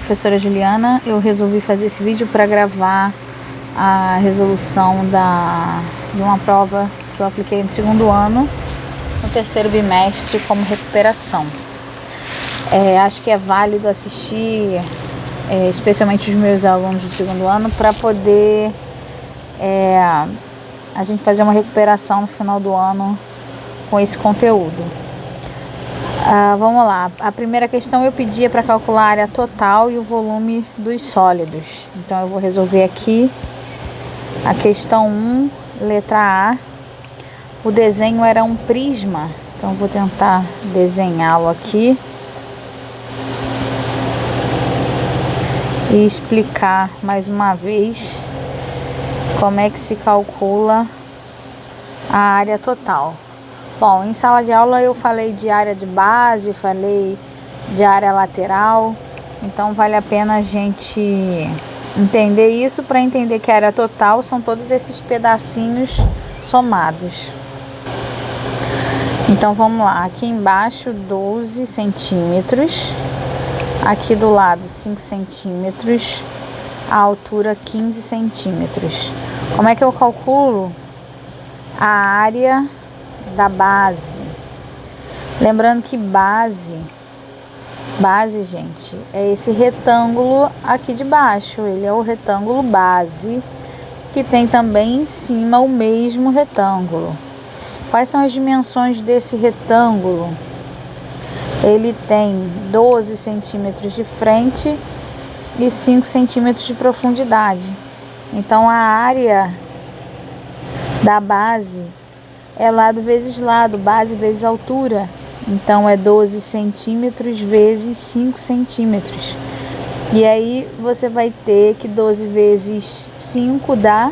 Professora Juliana, eu resolvi fazer esse vídeo para gravar a resolução de uma prova que eu apliquei no segundo ano, no terceiro bimestre, como recuperação. Acho que é válido assistir, especialmente os meus alunos do segundo ano, para poder a gente fazer uma recuperação no final do ano com esse conteúdo. Vamos lá, a primeira questão eu pedia para calcular a área total e o volume dos sólidos. Então eu vou resolver aqui a questão 1, letra A. O desenho era um prisma, então eu vou tentar desenhá-lo aqui e explicar mais uma vez como é que se calcula a área total. Bom, em sala de aula eu falei de área de base, falei de área lateral, então vale a pena a gente entender isso para entender que a área total são todos esses pedacinhos somados. Então vamos lá, aqui embaixo 12 centímetros, aqui do lado 5 centímetros, a altura 15 centímetros. Como é que eu calculo a área da base? Lembrando que base, gente, é esse retângulo aqui de baixo. Ele é o retângulo base, que tem também em cima o mesmo retângulo. Quais são as dimensões desse retângulo? Ele tem 12 centímetros de frente e 5 centímetros de profundidade. Então a área da base é lado vezes lado, base vezes altura. Então é 12 centímetros vezes 5 centímetros. E aí você vai ter que 12 vezes 5 dá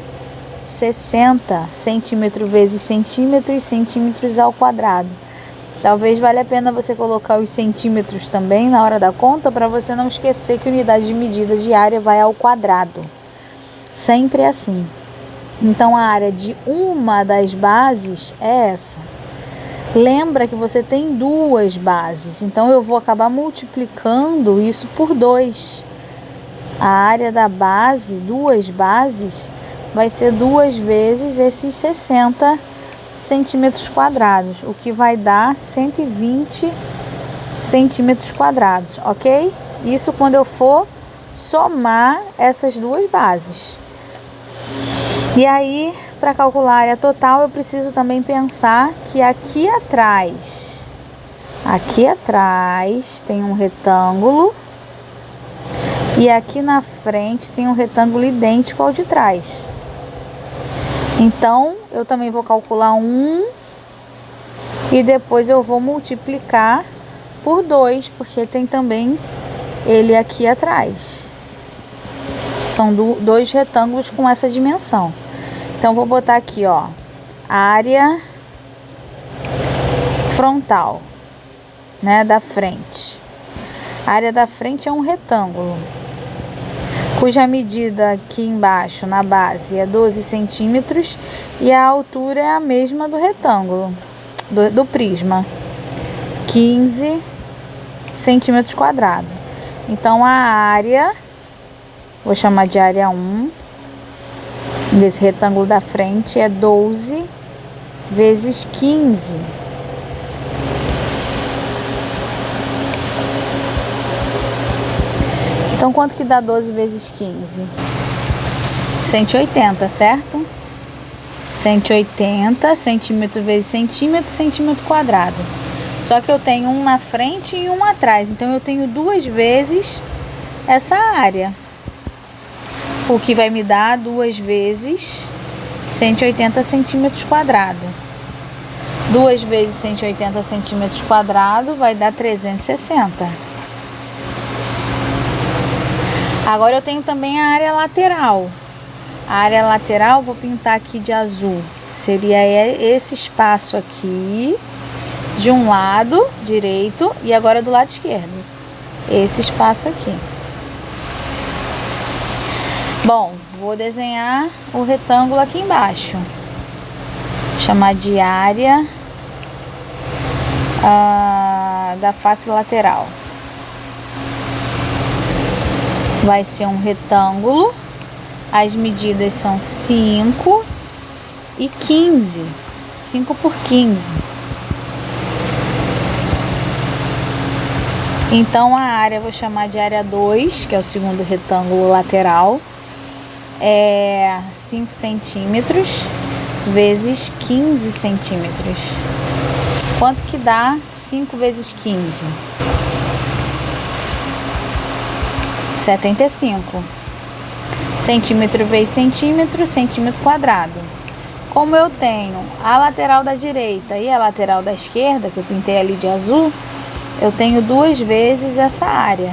60. Centímetro vezes centímetros, centímetros ao quadrado. Talvez valha a pena você colocar os centímetros também na hora da conta, para você não esquecer que unidade de medida de área vai ao quadrado. Sempre assim. Então a área de uma das bases é essa. Lembra que você tem duas bases, então eu vou acabar multiplicando isso por 2. A área da base, duas bases, vai ser 2 vezes esses 60 centímetros quadrados, o que vai dar 120 centímetros quadrados, ok? Isso quando eu for somar essas duas bases. E aí, para calcular a área total, eu preciso também pensar que aqui atrás tem um retângulo e aqui na frente tem um retângulo idêntico ao de trás. Então, eu também vou calcular 1 e depois eu vou multiplicar por 2, porque tem também ele aqui atrás. São dois retângulos com essa dimensão. Então, vou botar aqui, ó, área frontal, né, da frente. A área da frente é um retângulo, cuja medida aqui embaixo, na base, é 12 centímetros e a altura é a mesma do retângulo, do prisma, 15 centímetros quadrados. Então, a área, vou chamar de área 1, desse retângulo da frente é 12 vezes 15. Então, quanto que dá 12 vezes 15? 180, certo? 180 centímetro vezes centímetro, centímetro quadrado. Só que eu tenho um na frente e um atrás. Então, eu tenho 2 vezes essa área. O que vai me dar 2 vezes 180 centímetros quadrados. 2 vezes 180 centímetros quadrados vai dar 360. Agora eu tenho também a área lateral. A área lateral vou pintar aqui de azul. Seria esse espaço aqui, de um lado direito e agora do lado esquerdo. Esse espaço aqui. Bom, vou desenhar o retângulo aqui embaixo. Chamar de área da face lateral. vai ser um retângulo. As medidas são 5 e 15. 5 por 15. Então, a área eu vou chamar de área 2, que é o segundo retângulo lateral. É 5 centímetros vezes 15 centímetros. Quanto que dá 5 vezes 15? 75. Centímetro vezes centímetro, centímetro quadrado. Como eu tenho a lateral da direita e a lateral da esquerda, que eu pintei ali de azul, eu tenho 2 vezes essa área.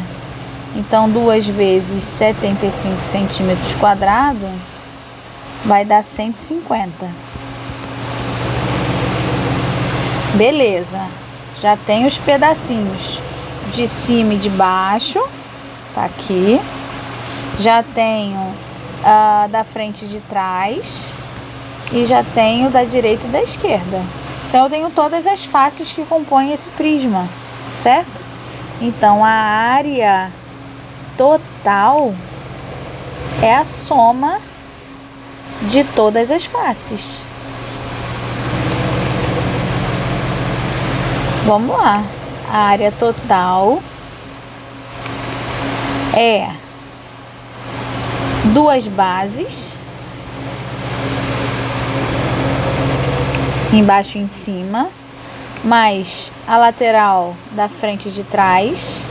Então, 2 vezes 75 centímetros quadrados vai dar 150. Beleza. Já tem os pedacinhos de cima e de baixo. Tá aqui. Já tenho da frente e de trás. E já tenho da direita e da esquerda. Então, eu tenho todas as faces que compõem esse prisma, certo? Então, a área total é a soma de todas as faces. Vamos lá. A área total é 2 bases, embaixo e em cima, mais a lateral da frente e de trás,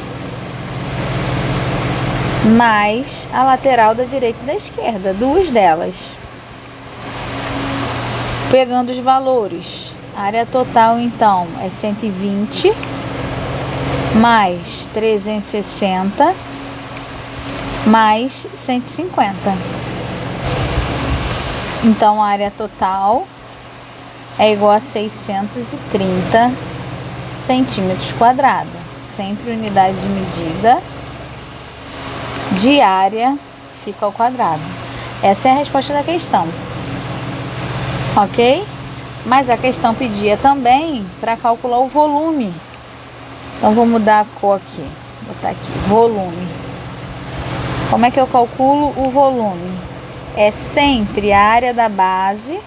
mais a lateral da direita e da esquerda, 2 delas. Pegando os valores, a área total então é 120 mais 360 mais 150. Então, a área total é igual a 630 centímetros quadrados. Sempre unidade de medida de área fica ao quadrado. Essa é a resposta da questão. Ok? Mas a questão pedia também para calcular o volume. Então, vou mudar a cor aqui. Vou botar aqui, volume. Como é que eu calculo o volume? É sempre a área da base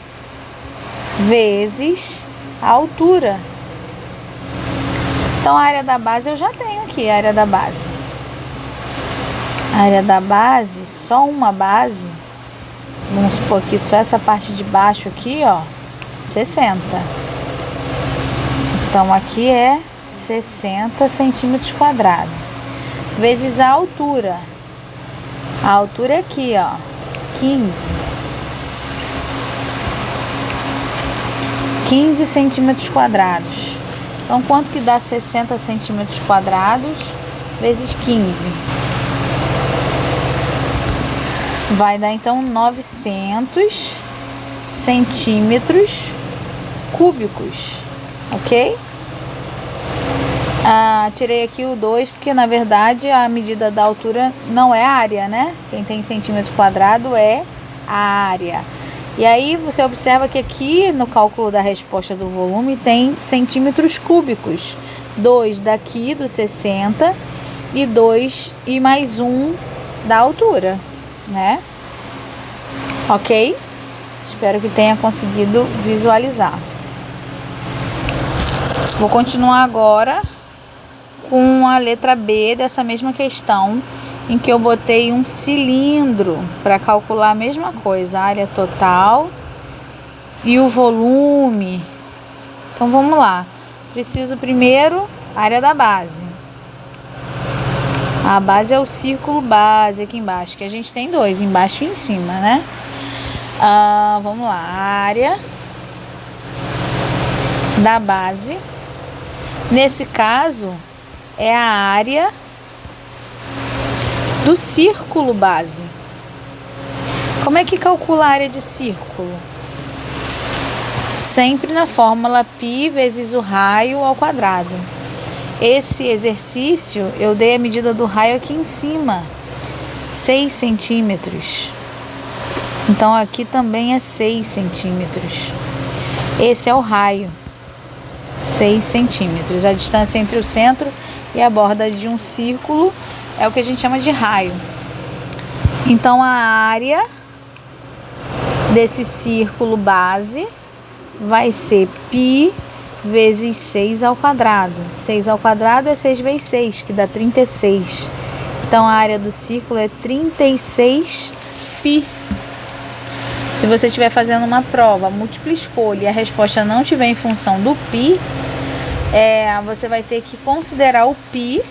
vezes a altura. Então, a área da base eu já tenho aqui, a área da base. A área da base, só uma base, vamos supor aqui só essa parte de baixo aqui, ó, 60. Então, aqui é 60 centímetros quadrados. Vezes a altura. A altura é aqui, ó, 15. 15 centímetros quadrados. Então, quanto que dá 60 centímetros quadrados vezes 15? Vai dar, então, 900 centímetros cúbicos, ok? Tirei aqui o 2, porque, na verdade, a medida da altura não é a área, né? Quem tem centímetro quadrado é a área. E aí, você observa que aqui, no cálculo da resposta do volume, tem centímetros cúbicos. 2 daqui, do 60, e 2 e mais 1 da altura, né? Ok? Espero que tenha conseguido visualizar. Vou continuar agora com a letra B dessa mesma questão, em que eu botei um cilindro para calcular a mesma coisa, a área total e o volume. Então, vamos lá. Preciso primeiro a área da base. A base é o círculo base aqui embaixo, que a gente tem 2, embaixo e em cima, né? Vamos lá. A área da base, nesse caso, é a área do círculo base. Como é que calcula a área de círculo? Sempre na fórmula π vezes o raio ao quadrado. Esse exercício eu dei a medida do raio aqui em cima, 6 centímetros. Então, aqui também é 6 centímetros. Esse é o raio, 6 centímetros. A distância entre o centro e a borda de um círculo é o que a gente chama de raio. Então, a área desse círculo base vai ser π vezes 6 ao quadrado. 6 ao quadrado é 6 vezes 6, que dá 36. Então, a área do círculo é 36π. Se você estiver fazendo uma prova múltipla escolha e a resposta não estiver em função do π, você vai ter que considerar o π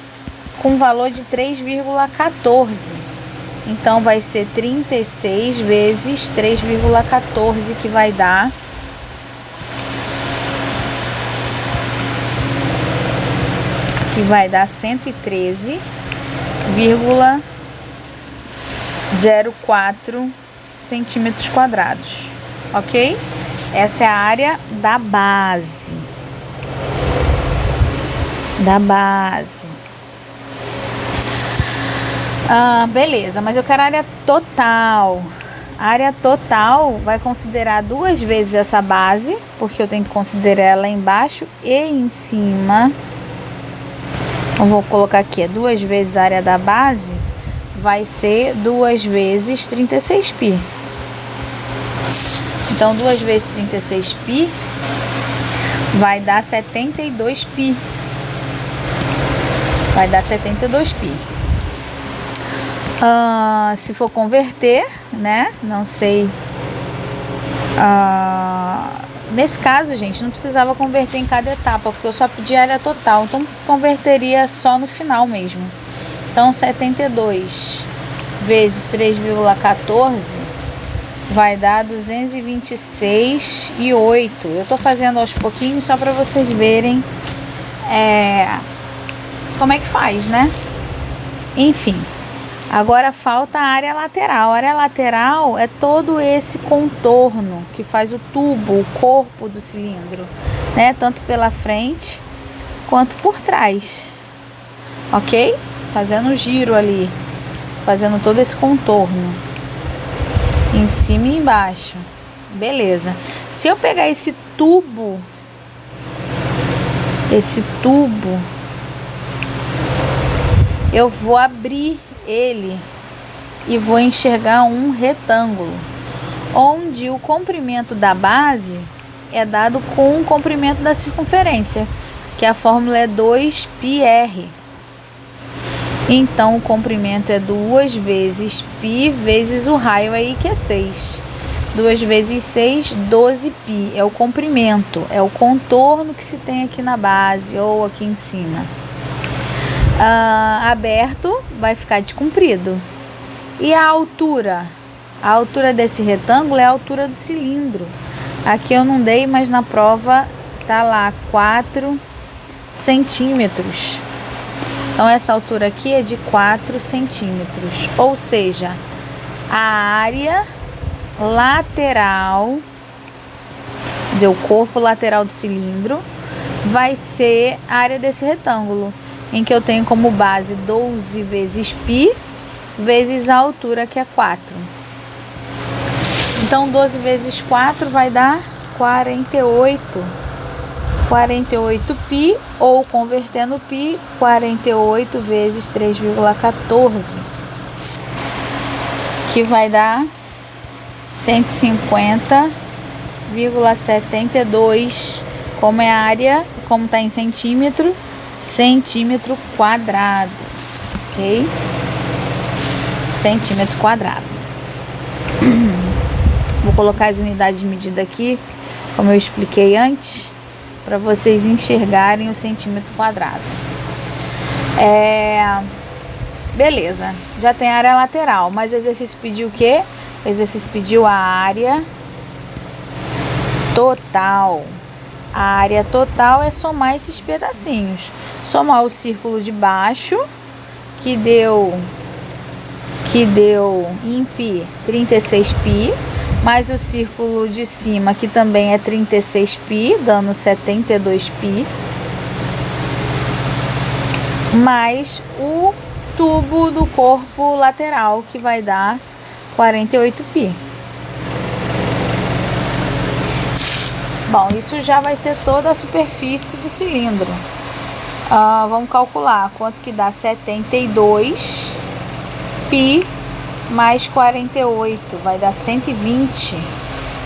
com valor de 3,14. Então, vai ser 36 vezes 3,14, que vai dar 113,04 centímetros quadrados, ok? Essa é a área da base. Beleza, mas eu quero a área total. A área total vai considerar 2 vezes essa base, porque eu tenho que considerar ela embaixo e em cima. Eu vou colocar aqui, 2 vezes a área da base, vai ser 2 vezes 36π. Então, 2 vezes 36π vai dar 72π. Se for converter, né? Não sei. Nesse caso, gente, não precisava converter em cada etapa, porque eu só pedi área total. Então, converteria só no final mesmo. Então, 72 vezes 3,14 vai dar 226,8. Eu tô fazendo aos pouquinhos só para vocês verem como é que faz, né? Enfim, agora falta a área lateral. A área lateral é todo esse contorno que faz o tubo, o corpo do cilindro, né? Tanto pela frente quanto por trás, ok? Fazendo o giro ali, fazendo todo esse contorno, em cima e embaixo. Beleza. Se eu pegar esse tubo, eu vou abrir ele e vou enxergar um retângulo, onde o comprimento da base é dado com o comprimento da circunferência, que a fórmula é 2πr. Então, o comprimento é 2 vezes π vezes o raio aí, que é 6. 2 vezes 6, 12π. É o comprimento, é o contorno que se tem aqui na base ou aqui em cima. Aberto vai ficar de comprido. E a altura? A altura desse retângulo é a altura do cilindro. Aqui eu não dei, mas na prova tá lá 4 centímetros. Então, essa altura aqui é de 4 centímetros. Ou seja, a área lateral, o corpo lateral do cilindro, vai ser a área desse retângulo, em que eu tenho como base 12 vezes π vezes a altura, que é 4. Então, 12 vezes 4 vai dar 48π, ou convertendo π, 48 vezes 3,14, que vai dar 150,72, como é a área, como está em centímetro quadrado, ok? Centímetro quadrado. Vou colocar as unidades de medida aqui, como eu expliquei antes, para vocês enxergarem o centímetro quadrado. Beleza, já tem a área lateral, mas o exercício pediu o quê? O exercício pediu a área total. A área total é somar esses pedacinhos. Somar o círculo de baixo, que deu em π 36π, mais o círculo de cima, que também é 36π, dando 72π, mais o tubo do corpo lateral, que vai dar 48π. Bom, isso já vai ser toda a superfície do cilindro. Vamos calcular quanto que dá 72π mais 48, vai dar 120.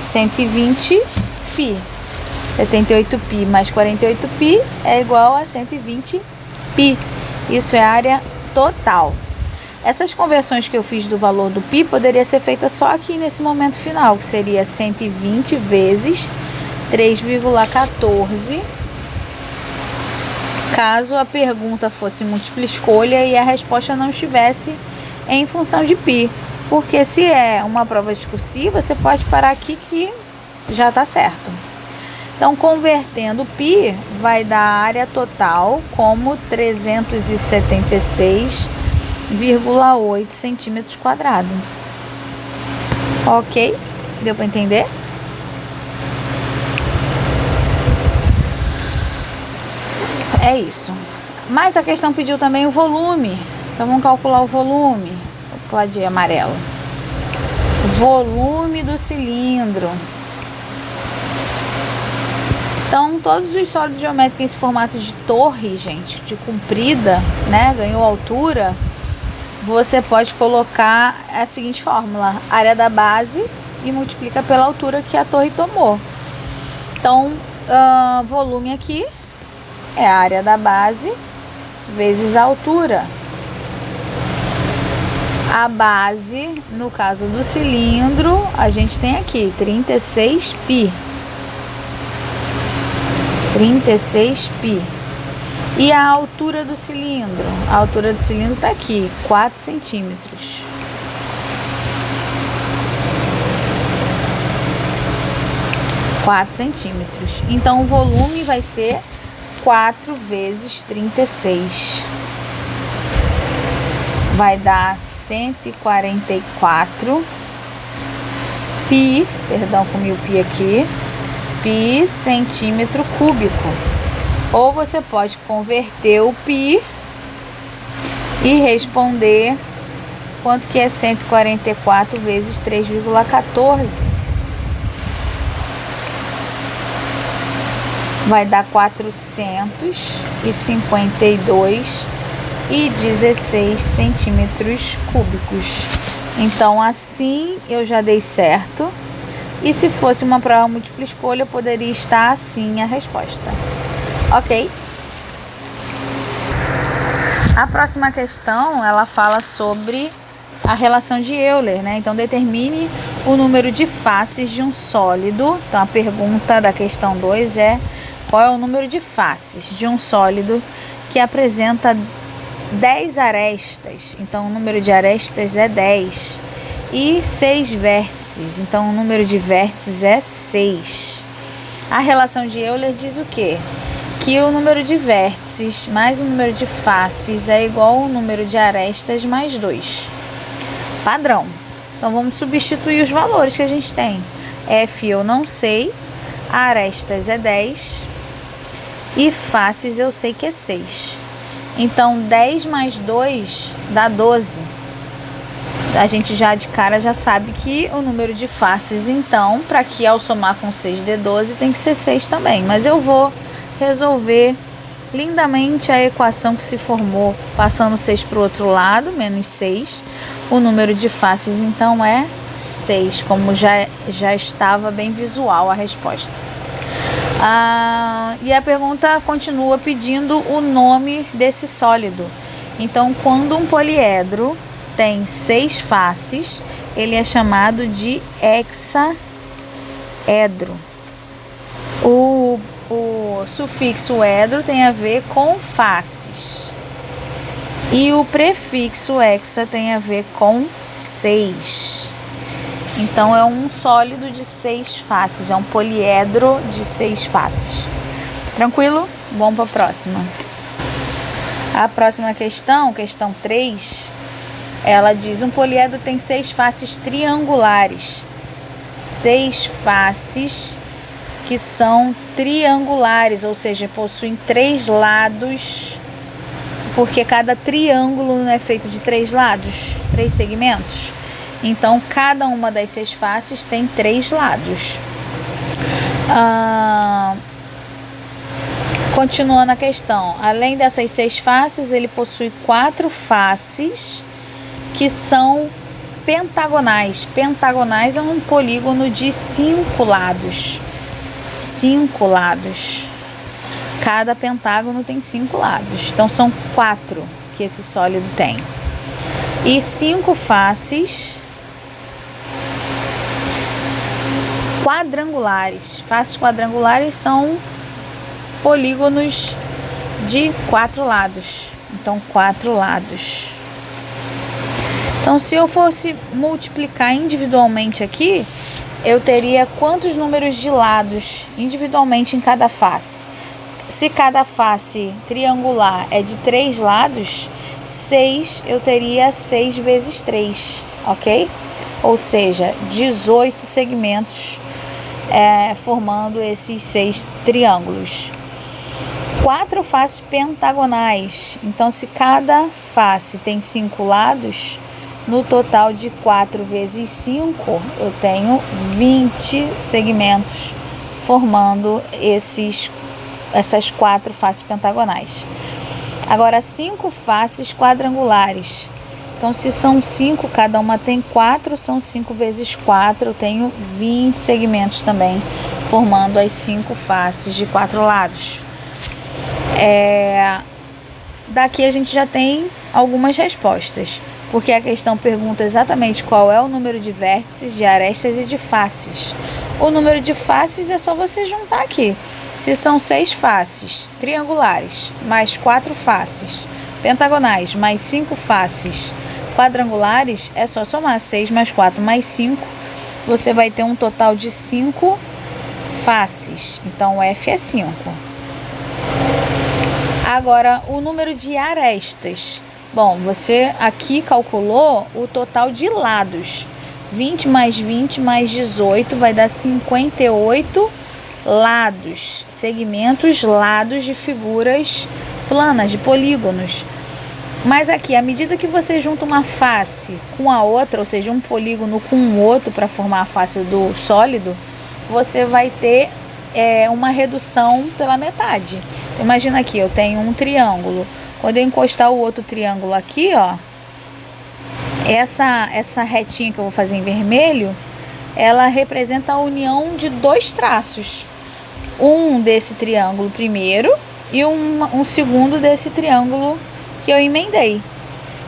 120 π. 78 π mais 48 π é igual a 120 π. Isso é área total. Essas conversões que eu fiz do valor do π poderia ser feita só aqui nesse momento final, que seria 120 vezes 3,14, caso a pergunta fosse múltipla escolha e a resposta não estivesse em função de π. Porque se é uma prova discursiva, você pode parar aqui que já está certo. Então, convertendo π, vai dar a área total como 376,8 centímetros quadrados. Ok? Deu para entender? É isso. Mas a questão pediu também o volume. Então, vamos calcular o volume. Vou colar de amarelo. Volume do cilindro. Então, todos os sólidos geométricos em esse formato de torre, gente, de comprida, né, ganhou altura, você pode colocar a seguinte fórmula: área da base e multiplica pela altura que a torre tomou. Então, volume aqui é a área da base vezes a altura. A base, no caso do cilindro, a gente tem aqui 36 π. 36 π. E a altura do cilindro? A altura do cilindro está aqui, 4 centímetros. Então, o volume vai ser 4 vezes 36. Vai dar 144 π, perdão, comi o π aqui, π centímetro cúbico. Ou você pode converter o π e responder quanto que é 144 vezes 3,14. Vai dar 452,16 centímetros cúbicos. Então, assim eu já dei certo. E se fosse uma prova múltipla escolha, poderia estar assim a resposta. Ok? A próxima questão, ela fala sobre a relação de Euler, né? Então, determine o número de faces de um sólido. Então, a pergunta da questão 2 é: qual é o número de faces de um sólido que apresenta 10 arestas? Então, o número de arestas é 10. E 6 vértices, então o número de vértices é 6. A relação de Euler diz o quê? Que o número de vértices mais o número de faces é igual ao número de arestas mais 2. Padrão. Então vamos substituir os valores que a gente tem. F eu não sei, arestas é 10 e faces eu sei que é 6. Então 10 mais 2 dá 12. A gente já de cara já sabe que o número de faces, então, para que ao somar com 6 dê 12, tem que ser 6 também. Mas eu vou resolver lindamente a equação que se formou, passando 6 para o outro lado, menos 6. O número de faces, então, é 6, como já estava bem visual a resposta. E a pergunta continua pedindo o nome desse sólido. Então, quando um poliedro tem 6 faces, ele é chamado de hexaedro. O sufixo edro tem a ver com faces e o prefixo hexa tem a ver com 6. Então é um sólido de 6 faces, é um poliedro de 6 faces. Tranquilo? Vamos para a próxima. A próxima questão, questão 3, ela diz: um poliedro tem 6 faces triangulares. 6 faces que são triangulares, ou seja, possuem 3 lados, porque cada triângulo não é feito de 3 lados, 3 segmentos. Então, cada uma das 6 faces tem 3 lados. Continuando a questão, além dessas 6 faces, ele possui 4 faces que são pentagonais. Pentagonais é um polígono de 5 lados. 5 lados. Cada pentágono tem 5 lados. Então, são 4 que esse sólido tem. E 5 faces quadrangulares. Faces quadrangulares são polígonos de 4 lados. Então, 4 lados. Então, se eu fosse multiplicar individualmente aqui, eu teria quantos números de lados individualmente em cada face? Se cada face triangular é de 3 lados, 6, eu teria 6 vezes 3, ok? Ou seja, 18 segmentos formando esses 6 triângulos. 4 faces pentagonais. Então, se cada face tem 5 lados, no total de 4 vezes 5, eu tenho 20 segmentos formando essas 4 faces pentagonais. Agora, 5 faces quadrangulares. Então, se são 5, cada uma tem 4, são 5 vezes 4, eu tenho 20 segmentos também, formando as 5 faces de 4 lados. Daqui a gente já tem algumas respostas, porque a questão pergunta exatamente qual é o número de vértices, de arestas e de faces. O número de faces é só você juntar aqui. Se são 6 faces triangulares, mais 4 faces pentagonais, mais 5 faces quadrangulares, é só somar 6 mais 4 mais 5. Você vai ter um total de 5 faces. Então, o F é 5. Agora, o número de arestas. Bom, você aqui calculou o total de lados. 20 mais 20 mais 18 vai dar 58 lados, segmentos, lados de figuras planas, de polígonos. Mas aqui, à medida que você junta uma face com a outra, ou seja, um polígono com o outro para formar a face do sólido, você vai ter uma redução pela metade. Imagina aqui, eu tenho um triângulo. Quando eu encostar o outro triângulo aqui, ó, essa retinha que eu vou fazer em vermelho, ela representa a união de 2 traços. Um desse triângulo primeiro e um segundo desse triângulo que eu emendei.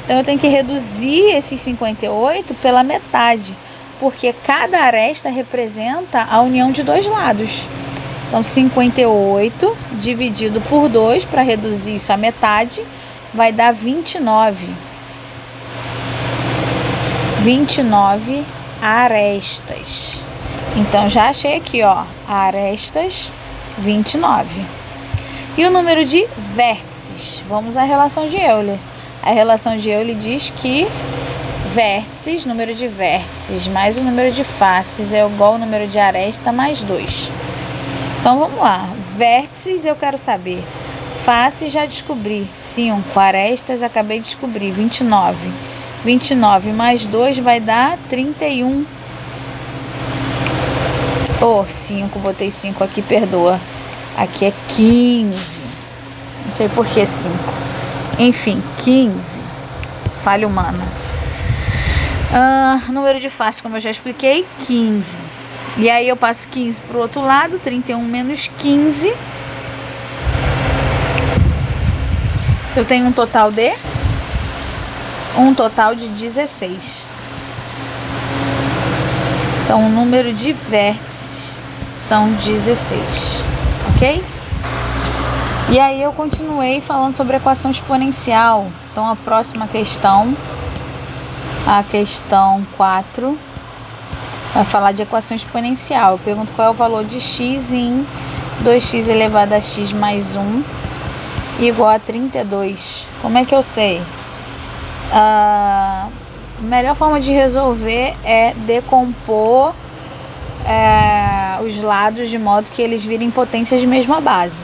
Então, eu tenho que reduzir esses 58 pela metade, porque cada aresta representa a união de 2 lados. Então, 58 dividido por 2, para reduzir isso à metade, vai dar 29. 29 arestas. Então, já achei aqui, ó, arestas 29. E o número de vértices? Vamos à relação de Euler. A relação de Euler diz que vértices, número de vértices mais o número de faces é igual ao número de aresta mais 2. Então, vamos lá. Vértices eu quero saber. Faces já descobri. 5. Arestas acabei de descobrir. 29. 29 mais 2 vai dar 31. 5. Botei 5 aqui, perdoa. Aqui é 15. Não sei por que 5. Enfim, 15. Falha humana. Número de face, como eu já expliquei, 15. E aí eu passo 15 para o outro lado, 31 menos 15. Eu tenho um total de 16. Então, o número de vértices são 16, ok? E aí eu continuei falando sobre a equação exponencial. Então, a próxima questão, a questão 4, vai falar de equação exponencial. Eu pergunto qual é o valor de x em 2x elevado a x mais 1 igual a 32. Como é que eu sei? A melhor forma de resolver é decompor os lados de modo que eles virem potências de mesma base.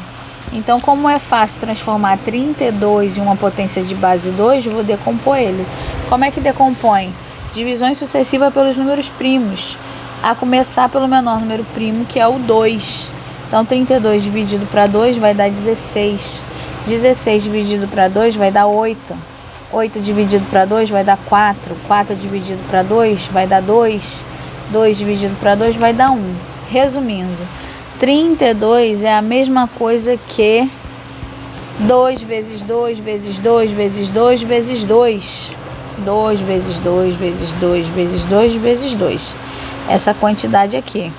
Então, como é fácil transformar 32 em uma potência de base 2, eu vou decompor ele. Como é que decompõe? Divisões sucessivas pelos números primos, a começar pelo menor número primo, que é o 2. Então, 32 dividido para 2 vai dar 16. 16 dividido para 2 vai dar 8. 8 dividido para 2 vai dar 4. 4 dividido para 2 vai dar 2. 2 dividido para 2 vai dar 1. Resumindo, 32 é a mesma coisa que 2 vezes 2 vezes 2 vezes 2 vezes 2. 2 vezes 2 vezes 2 vezes 2 vezes 2. Essa quantidade aqui.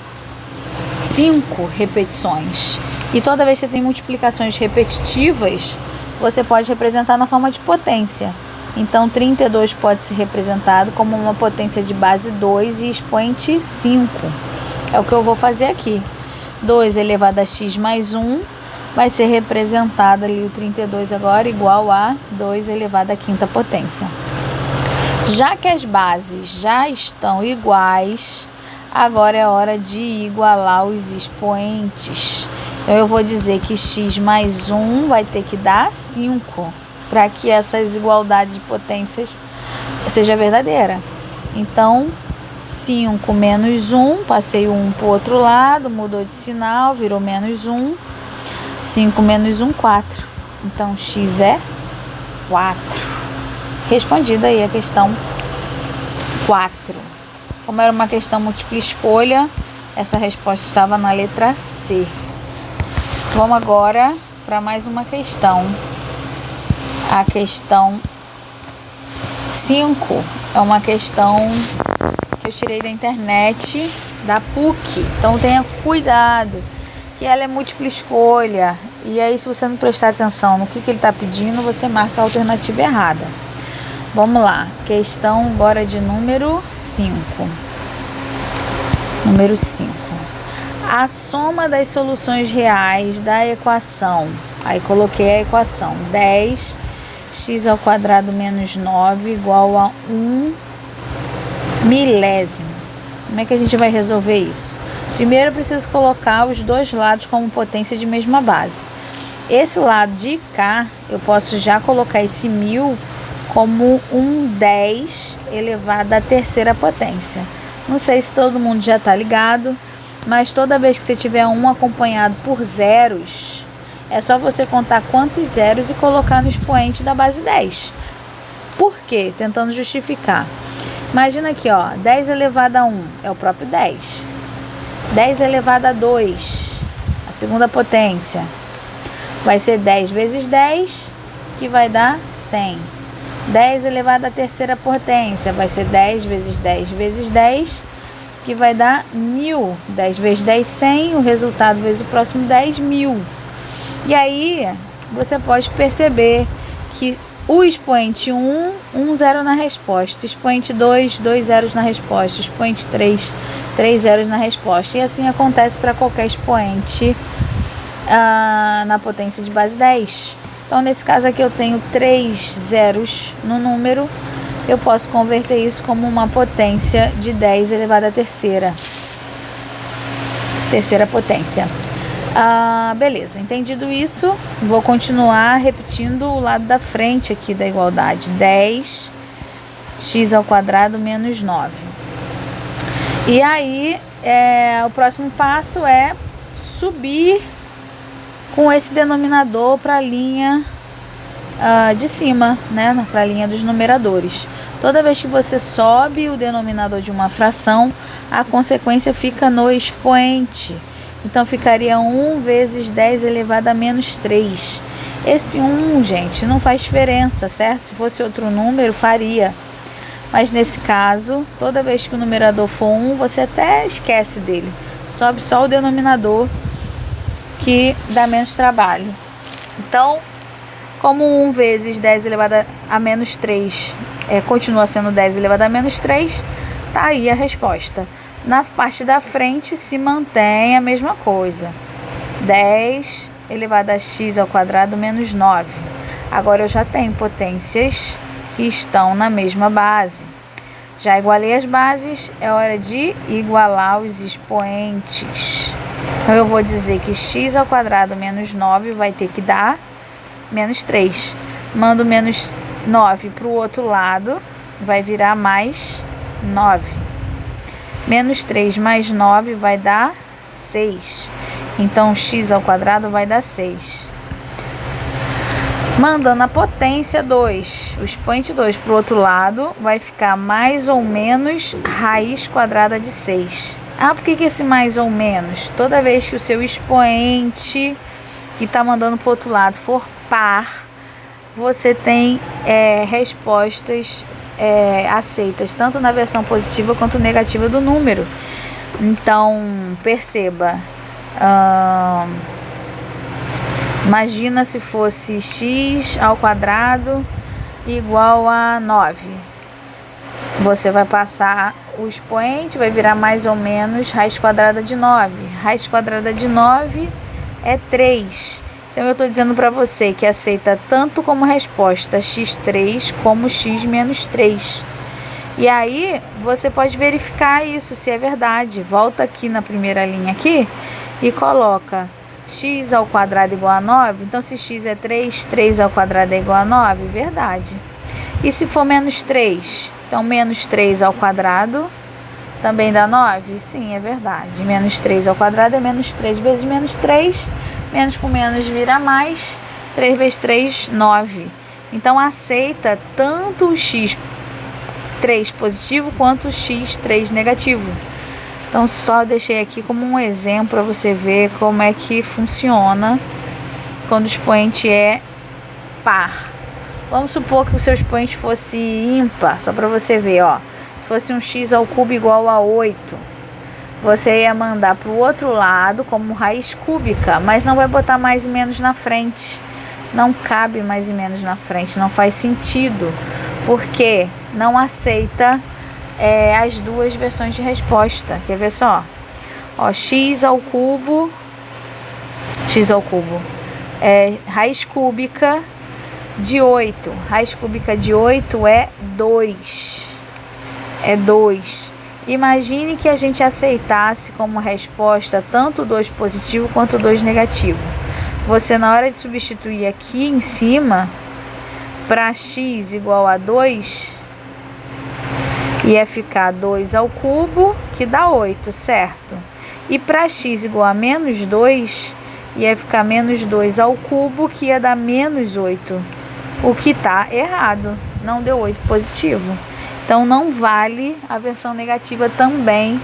5 repetições. E toda vez que você tem multiplicações repetitivas, você pode representar na forma de potência. Então, 32 pode ser representado como uma potência de base 2 e expoente 5. É o que eu vou fazer aqui. 2 elevado a x mais 1 vai ser representado ali o 32 agora igual a 2 elevado à quinta potência. Já que as bases já estão iguais, agora é hora de igualar os expoentes. Então, eu vou dizer que x mais 1 vai ter que dar 5, para que essa desigualdade de potências seja verdadeira. Então, 5 menos 1, passei o 1 para o outro lado, mudou de sinal, virou menos 1. 5 menos 1, 4. Então, x é 4. Respondida aí a questão 4. Como era uma questão múltipla escolha, essa resposta estava na letra C. Vamos agora para mais uma questão. A questão 5 é uma questão que eu tirei da internet, da PUC. Então tenha cuidado, que ela é múltipla escolha. E aí, se você não prestar atenção no que ele está pedindo, você marca a alternativa errada. Vamos lá, questão agora de número 5. Número 5. A soma das soluções reais da equação. Aí coloquei a equação 10 x ao quadrado menos 9 igual a 1 milésimo. Como é que a gente vai resolver isso? Primeiro eu preciso colocar os dois lados como potência de mesma base. Esse lado de cá, eu posso já colocar esse 1000 como um 10 elevado à terceira potência. Não sei se todo mundo já está ligado, mas toda vez que você tiver um acompanhado por zeros, é só você contar quantos zeros e colocar no expoente da base 10. Por quê? Tentando justificar. Imagina aqui, ó, 10 elevado a 1 é o próprio 10. 10 elevado a 2, a segunda potência, vai ser 10 vezes 10, que vai dar 100. 10 elevado à terceira potência, vai ser 10 vezes 10 vezes 10, que vai dar 1000. 10 vezes 10, 100, o resultado vezes o próximo 10, 1000. E aí, você pode perceber que o expoente 1, 1 zero na resposta. Expoente 2, 2 zeros na resposta. Expoente 3, 3 zeros na resposta. E assim acontece para qualquer expoente na potência de base 10. Então, nesse caso aqui, eu tenho 3 zeros no número. Eu posso converter isso como uma potência de 10 elevado à terceira potência. Beleza, entendido isso, vou continuar repetindo o lado da frente aqui da igualdade. 10 x ao quadrado menos 9. E aí, o próximo passo é subir com esse denominador para a linha de cima, né? Para a linha dos numeradores. Toda vez que você sobe o denominador de uma fração, a consequência fica no expoente. Então, ficaria 1 vezes 10 elevado a menos 3. Esse 1, gente, não faz diferença, certo? Se fosse outro número, faria. Mas, nesse caso, toda vez que o numerador for 1, você até esquece dele. Sobe só o denominador, que dá menos trabalho. Então, como 1 vezes 10 elevado a menos 3 continua sendo 10 elevado a menos 3, tá aí a resposta. Na parte da frente se mantém a mesma coisa. 10 elevado a x ao quadrado menos 9. Agora eu já tenho potências que estão na mesma base. Já igualei as bases, é hora de igualar os expoentes. Então eu vou dizer que x ao quadrado menos 9 vai ter que dar menos 3. Mando menos 9 para o outro lado, vai virar mais 9. Menos 3 mais 9 vai dar 6. Então, x ao quadrado vai dar 6. Mandando a potência 2, o expoente 2 para o outro lado, vai ficar mais ou menos raiz quadrada de 6. Ah, por que esse mais ou menos? Toda vez que o seu expoente que está mandando para o outro lado for par, você tem respostas aceitas, tanto na versão positiva quanto negativa do número. Então, perceba, imagina se fosse x ao quadrado igual a 9. Você vai passar o expoente, vai virar mais ou menos raiz quadrada de 9. Raiz quadrada de 9 é 3. Então, eu estou dizendo para você que aceita tanto como resposta x3 como x menos 3. E aí, você pode verificar isso, se é verdade. Volta aqui na primeira linha aqui e coloca x ao quadrado igual a 9. Então, se x é 3, 3 ao quadrado é igual a 9, verdade. E se for menos 3? Então, menos 3 ao quadrado também dá 9? Sim, é verdade. Menos 3 ao quadrado é menos 3 vezes menos 3. Menos com menos vira mais. 3 vezes 3, 9. Então, aceita tanto o x3 positivo quanto o x3 negativo. Então, só deixei aqui como um exemplo para você ver como é que funciona quando o expoente é par. Vamos supor que o seu expoente fosse ímpar, só para você ver, ó. Se fosse um x ao cubo igual a 8, você ia mandar para o outro lado como raiz cúbica, mas não vai botar mais e menos na frente. Não cabe mais e menos na frente, não faz sentido, porque não aceita as duas versões de resposta. Quer ver só? Ó, x ao cubo é raiz cúbica de 8. Raiz cúbica de 8 é 2. É 2. Imagine que a gente aceitasse como resposta tanto 2 positivo quanto 2 negativo. Você, na hora de substituir aqui em cima, para x igual a 2, ia ficar 2 ao cubo, que dá 8, certo? E para x igual a menos 2, ia ficar menos 2 ao cubo, que ia dar menos 8. O que está errado, não deu 8 positivo. Então, não vale a versão negativa também,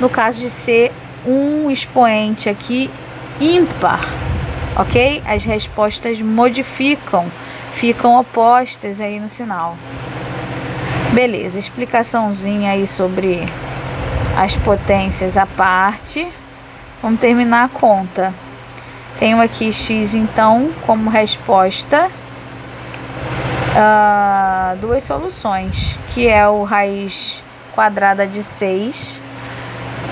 no caso de ser um expoente aqui ímpar, ok? As respostas modificam, ficam opostas aí no sinal. Beleza, explicaçãozinha aí sobre as potências à parte. Vamos terminar a conta. Tenho aqui x, então, como resposta. Duas soluções, que é o raiz quadrada de 6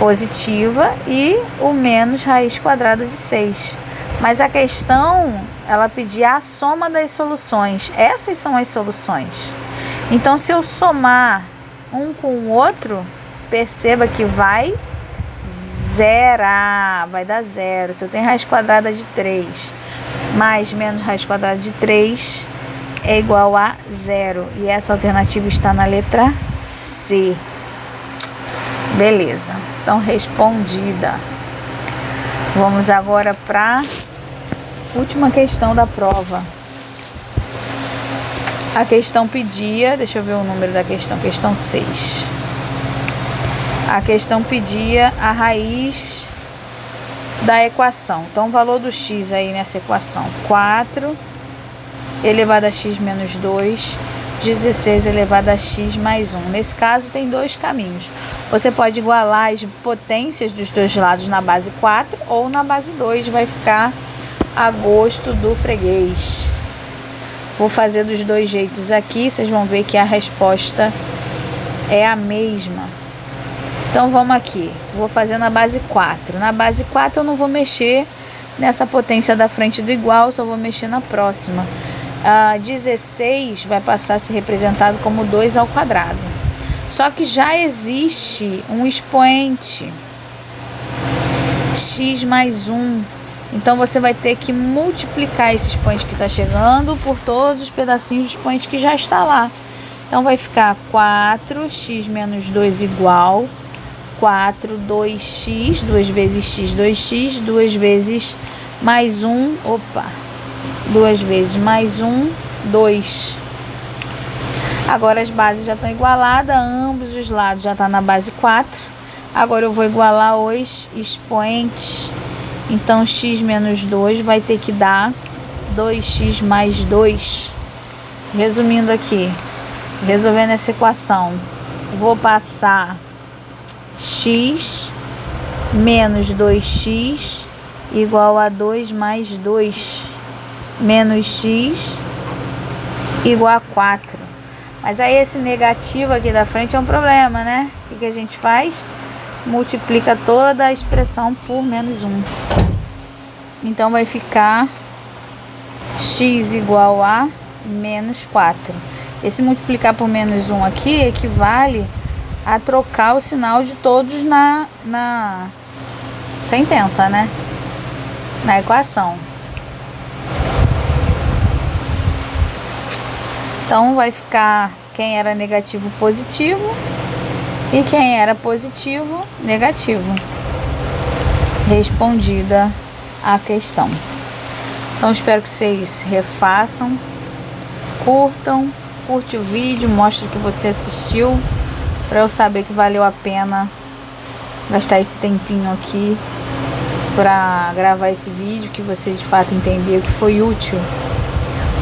positiva e o menos raiz quadrada de 6. Mas a questão, ela pedia a soma das soluções. Essas são as soluções. Então, se eu somar um com o outro, perceba que vai zerar, vai dar 0. Se eu tenho raiz quadrada de 3 mais menos raiz quadrada de 3 é igual a 0. E essa alternativa está na letra C. Beleza. Então, respondida. Vamos agora para a última questão da prova. A questão pedia, deixa eu ver o número da questão, questão 6. A questão pedia a raiz da equação. Então, o valor do x aí nessa equação, 4 elevado a x menos 2, 16 elevado a x mais 1. Nesse caso, tem dois caminhos. Você pode igualar as potências dos dois lados na base 4 ou na base 2, vai ficar a gosto do freguês. Vou fazer dos dois jeitos aqui, vocês vão ver que a resposta é a mesma. Então, vamos aqui. Vou fazer na base 4. Na base 4, eu não vou mexer nessa potência da frente do igual, só vou mexer na próxima. 16 vai passar a ser representado como 2 ao quadrado. Só que já existe um expoente, x mais 1. Então, você vai ter que multiplicar esse expoente que está chegando por todos os pedacinhos do expoente que já está lá. Então, vai ficar 4x menos 2 igual 4, 2x, 2 vezes x, 2x, 2 vezes mais 1, 2 vezes mais 1, 2. Agora as bases já estão igualadas, ambos os lados já estão na base 4. Agora eu vou igualar os expoentes. Então x menos 2 vai ter que dar 2x mais 2. Resumindo aqui, resolvendo essa equação, vou passar x menos 2x igual a 2 mais 2 menos x igual a 4. Mas aí esse negativo aqui da frente é um problema, né? O que a gente faz? Multiplica toda a expressão por menos 1. Então vai ficar x igual a menos 4. Esse multiplicar por menos 1 aqui equivale a trocar o sinal de todos na sentença, né? Na equação. Então vai ficar quem era negativo positivo e quem era positivo negativo. Respondida a questão. Então espero que vocês refaçam, curte o vídeo, mostre que você assistiu, para eu saber que valeu a pena gastar esse tempinho aqui para gravar esse vídeo, que você de fato entendeu que foi útil.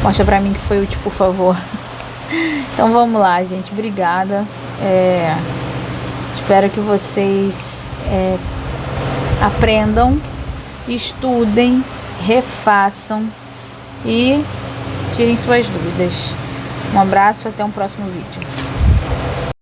Mostra para mim que foi útil, por favor. Então vamos lá, gente. Obrigada. Espero que vocês aprendam, estudem, refaçam e tirem suas dúvidas. Um abraço, até um próximo vídeo.